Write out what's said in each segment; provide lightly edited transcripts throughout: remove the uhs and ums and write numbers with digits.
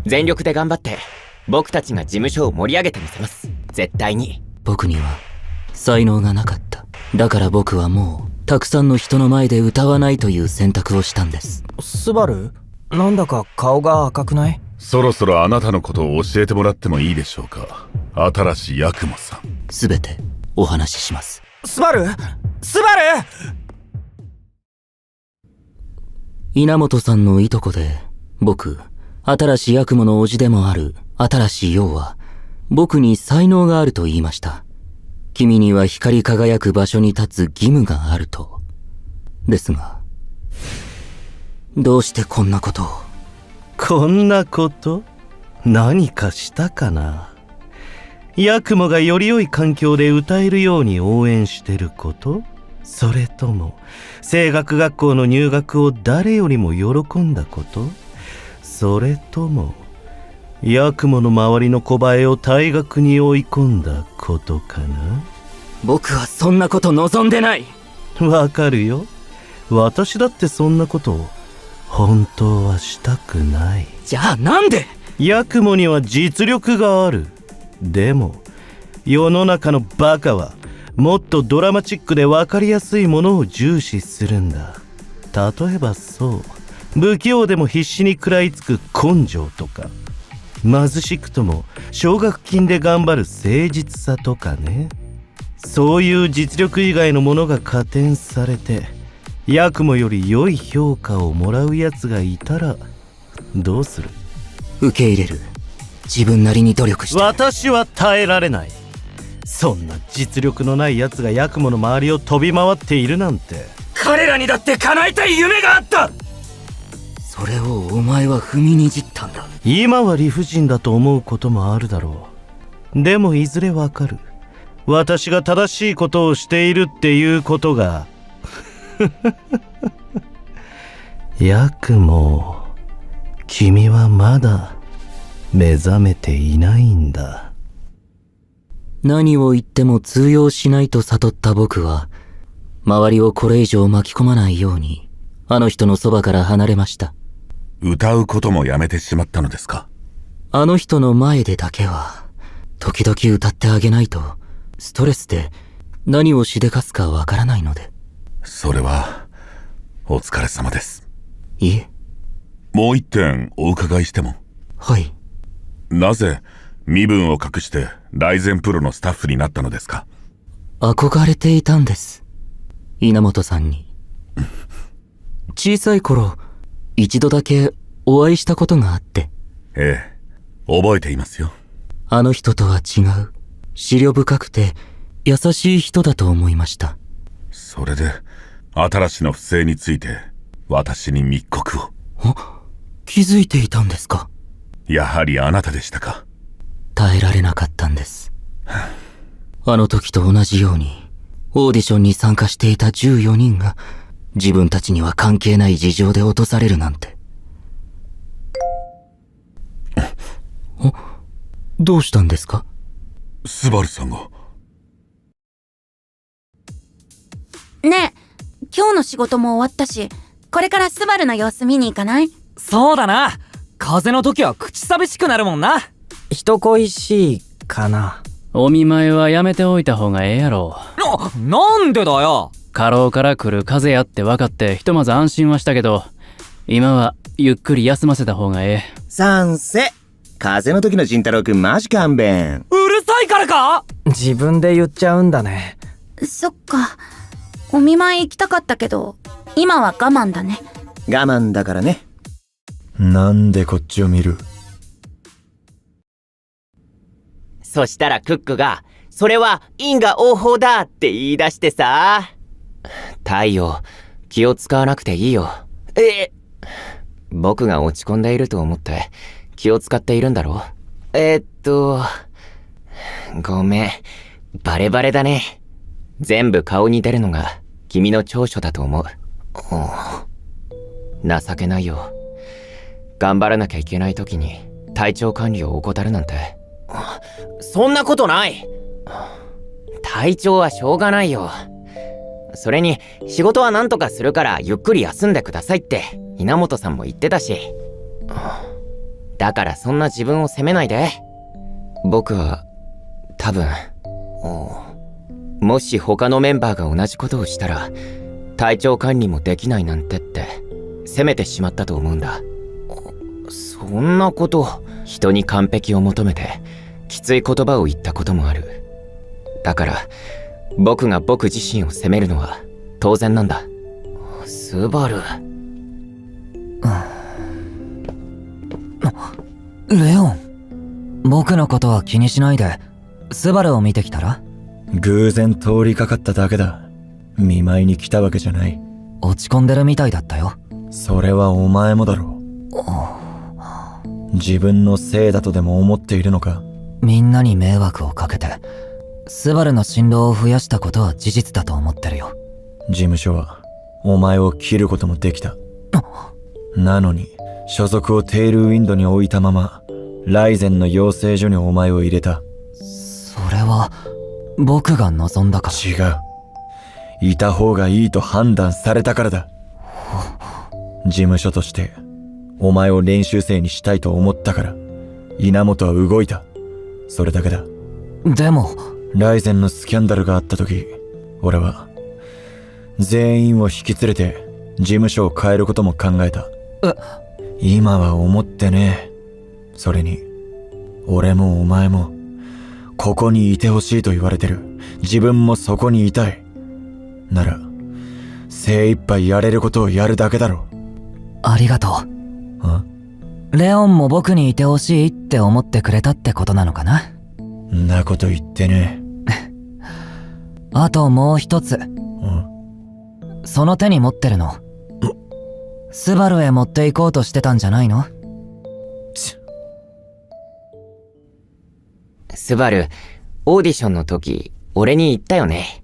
全力で頑張って僕たちが事務所を盛り上げてみせます。絶対に。僕には才能がなかった。だから僕はもうたくさんの人の前で歌わないという選択をしたんです。スバル、なんだか顔が赤くない？そろそろあなたのことを教えてもらってもいいでしょうか、新八雲さん。すべてお話しします。スバル、スバル！稲本さんのいとこで、僕、新八雲の叔父でもある新陽は、僕に才能があると言いました。君には光り輝く場所に立つ義務があると。ですが、どうしてこんなことを。こんなこと？何かしたかな？八雲がより良い環境で歌えるように応援してること？それとも声楽学校の入学を誰よりも喜んだこと？それとも八雲の周りの小バエを退学に追い込んだことかな？僕はそんなこと望んでない。わかるよ。私だってそんなことを本当はしたくない。じゃあなんで？八雲には実力がある。でも世の中のバカはもっとドラマチックで分かりやすいものを重視するんだ。例えばそう、不器用でも必死に食らいつく根性とか、貧しくとも奨学金で頑張る誠実さとかね。そういう実力以外のものが加点されて八雲より良い評価をもらうやつがいたらどうする？受け入れる。自分なりに努力して。私は耐えられない。そんな実力のないやつが八雲の周りを飛び回っているなんて。彼らにだって叶えたい夢があった。それをお前は踏みにじったんだ。今は理不尽だと思うこともあるだろう。でもいずれわかる。私が正しいことをしているっていうことが。八雲、君はまだ目覚めていないんだ。何を言っても通用しないと悟った僕は、周りをこれ以上巻き込まないように、あの人のそばから離れました。歌うこともやめてしまったのですか？あの人の前でだけは、時々歌ってあげないと、ストレスで何をしでかすかわからないので。それは、お疲れ様です。いえ。もう一点お伺いしても？はい。なぜ身分を隠して大前プロのスタッフになったのですか？憧れていたんです。稲本さんに。小さい頃、一度だけお会いしたことがあって。ええ、覚えていますよ。あの人とは違う、思慮深くて優しい人だと思いました。それで、新の不正について私に密告を。気づいていたんですか？やはりあなたでしたか。耐えられなかったんです。あの時と同じように、オーディションに参加していた14人が、自分たちには関係ない事情で落とされるなんて。どうしたんですか？スバルさんが。ねえ、今日の仕事も終わったし、これからスバルの様子見に行かない？そうだな。風邪の時は口寂しくなるもんな。人恋しいかな。お見舞いはやめておいた方がええやろ。なんでだよ。過労から来る風邪やって分かってひとまず安心はしたけど、今はゆっくり休ませた方がええ。賛成。風邪の時の慎太郎くんマジ勘弁。うるさいからか？自分で言っちゃうんだね。そっか。お見舞い行きたかったけど、今は我慢だね。我慢だからね。なんでこっちを見る？そしたらクックが、それは因果応報だって言い出してさ。太陽、気を使わなくていいよ。僕が落ち込んでいると思って気を使っているんだろ？ごめん、バレバレだね。全部顔に出るのが君の長所だと思う。情けないよ。頑張らなきゃいけない時に体調管理を怠るなんて。そんなことない。体調はしょうがないよ。それに仕事はなんとかするからゆっくり休んでくださいって稲本さんも言ってたし。だからそんな自分を責めないで。僕は多分もし他のメンバーが同じことをしたら体調管理もできないなんてって責めてしまったと思うんだ。そんなこと、人に完璧を求めてきつい言葉を言ったこともある。だから僕が僕自身を責めるのは当然なんだ。スバル。レオン、僕のことは気にしないでスバルを見てきたら？偶然通りかかっただけだ。見舞いに来たわけじゃない。落ち込んでるみたいだったよ。それはお前もだろう。自分のせいだとでも思っているのか？みんなに迷惑をかけてスバルの進路を増やしたことは事実だと思ってるよ。事務所はお前を切ることもできた。なのに所属をテールウィンドに置いたままライゼンの養成所にお前を入れた。それは僕が望んだから。違う。いた方がいいと判断されたからだ。事務所としてお前を練習生にしたいと思ったから稲本は動いた。それだけだ。でもライゼンのスキャンダルがあった時、俺は全員を引き連れて事務所を変えることも考えた。今は思ってねえ。それに俺もお前もここにいてほしいと言われてる。自分もそこにいたい。なら精一杯やれることをやるだけだろ。ありがとう。レオンも僕にいてほしいって思ってくれたってことなのかな。んなこと言ってねえ。あともう一つ。その手に持ってるのスバルへ持って行こうとしてたんじゃないの？スバル、オーディションの時俺に言ったよね。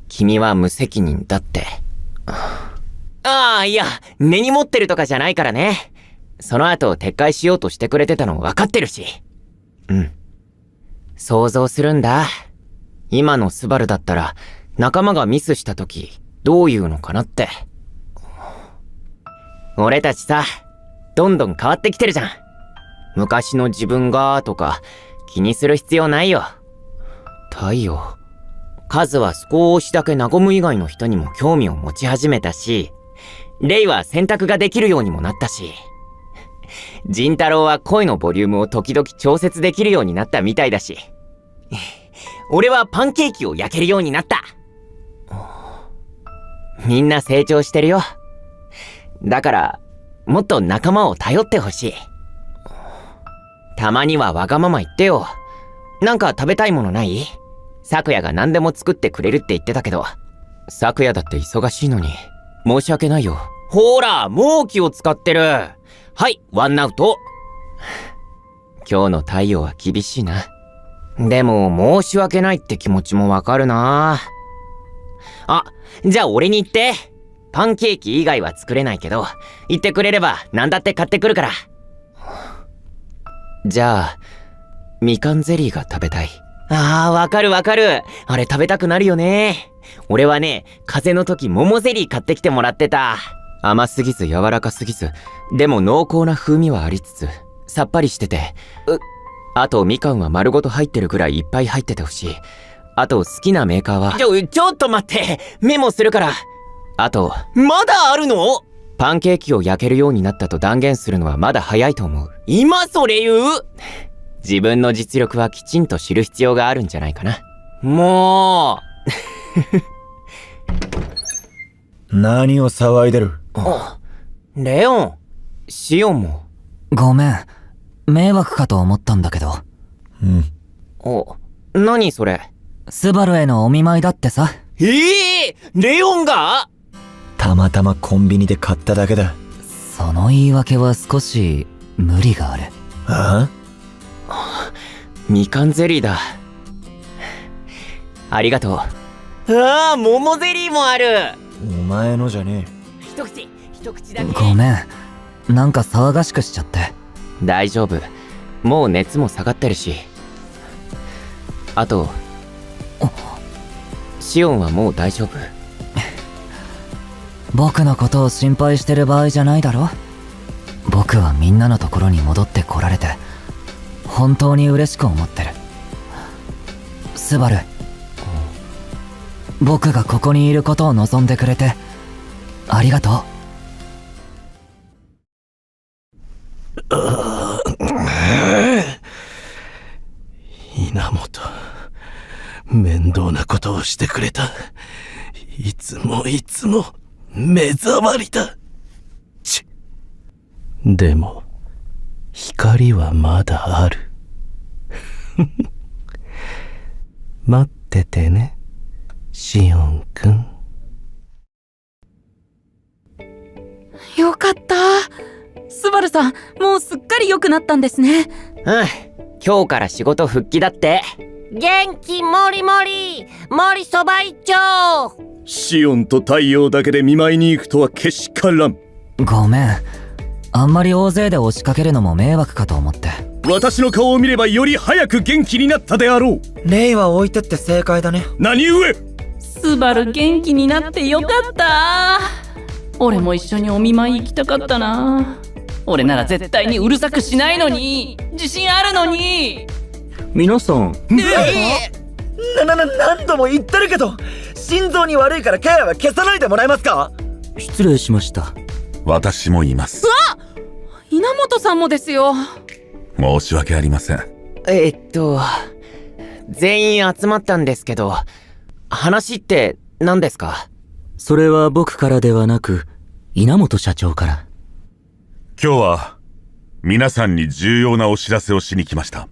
君は無責任だって。いや、根に持ってるとかじゃないからね。その後撤回しようとしてくれてたの分かってるし。想像するんだ。今のスバルだったら仲間がミスした時どう言うのかなって。俺たちさ、どんどん変わってきてるじゃん。昔の自分がとか気にする必要ないよ。太陽、カズは少しだけ和む以外の人にも興味を持ち始めたし、レイは選択ができるようにもなったし、ジンタロウは声のボリュームを時々調節できるようになったみたいだし、俺はパンケーキを焼けるようになった。みんな成長してるよ。だからもっと仲間を頼ってほしい。たまにはわがまま言ってよ。なんか食べたいものない？咲夜が何でも作ってくれるって言ってたけど、咲夜だって忙しいのに申し訳ないよ。ほら、もう気を使ってる。はい、ワンアウト。今日の太陽は厳しいな。でも申し訳ないって気持ちもわかるな。じゃあ俺に言って。パンケーキ以外は作れないけど言ってくれれば何だって買ってくるから。じゃあみかんゼリーが食べたい。わかるわかる。あれ食べたくなるよね。俺はね、風邪の時桃ゼリー買ってきてもらってた。甘すぎず柔らかすぎず、でも濃厚な風味はありつつさっぱりしてて、あとみかんは丸ごと入ってるくらいいっぱい入っててほしい。あと好きなメーカーはちょっと待って、メモするから。あとまだあるの？パンケーキを焼けるようになったと断言するのはまだ早いと思う。今それ言う？自分の実力はきちんと知る必要があるんじゃないかな。もう何を騒いでる？レオン、シオンも。ごめん、迷惑かと思ったんだけど。何それ？スバルへのお見舞いだってさ。レオンが？たまたまコンビニで買っただけだ。その言い訳は少し無理がある。みかんゼリーだ。ありがとう。桃ゼリーもある。お前のじゃねえ。一口だけ。ごめん、なんか騒がしくしちゃって。大丈夫、もう熱も下がってるし。あとシオンはもう大丈夫。僕のことを心配してる場合じゃないだろ。僕僕はみんなのところに戻ってこられて本当に嬉しく思ってる。スバル、僕がここにいることを望んでくれてありがとう。稲本、面倒なことをしてくれた。いつも目障りだ。でも光はまだある。待っててね、シオンくん。よかった。スバルさん、もうすっかり良くなったんですね。うん。今日から仕事復帰だって。元気もりもりそば一丁。シオンと太陽だけで見舞いに行くとはけしからん。ごめん。あんまり大勢で押しかけるのも迷惑かと思って。私の顔を見ればより早く元気になったであろう。レイは置いてって正解だね。何故？スバル元気になってよかった。俺も一緒にお見舞い行きたかったな。俺なら絶対にうるさくしないのに、自信あるのに。皆さん、何度も言ってるけど、心臓に悪いからケアは消さないでもらえますか？失礼しました。私もいます。稲本さんもですよ。申し訳ありません。全員集まったんですけど、話って何ですか？それは僕からではなく、稲本社長から。今日は皆さんに重要なお知らせをしに来ました。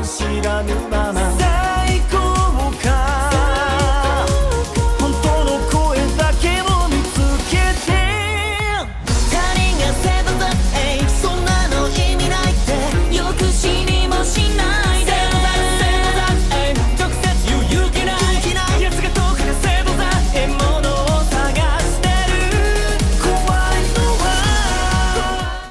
知らぬまま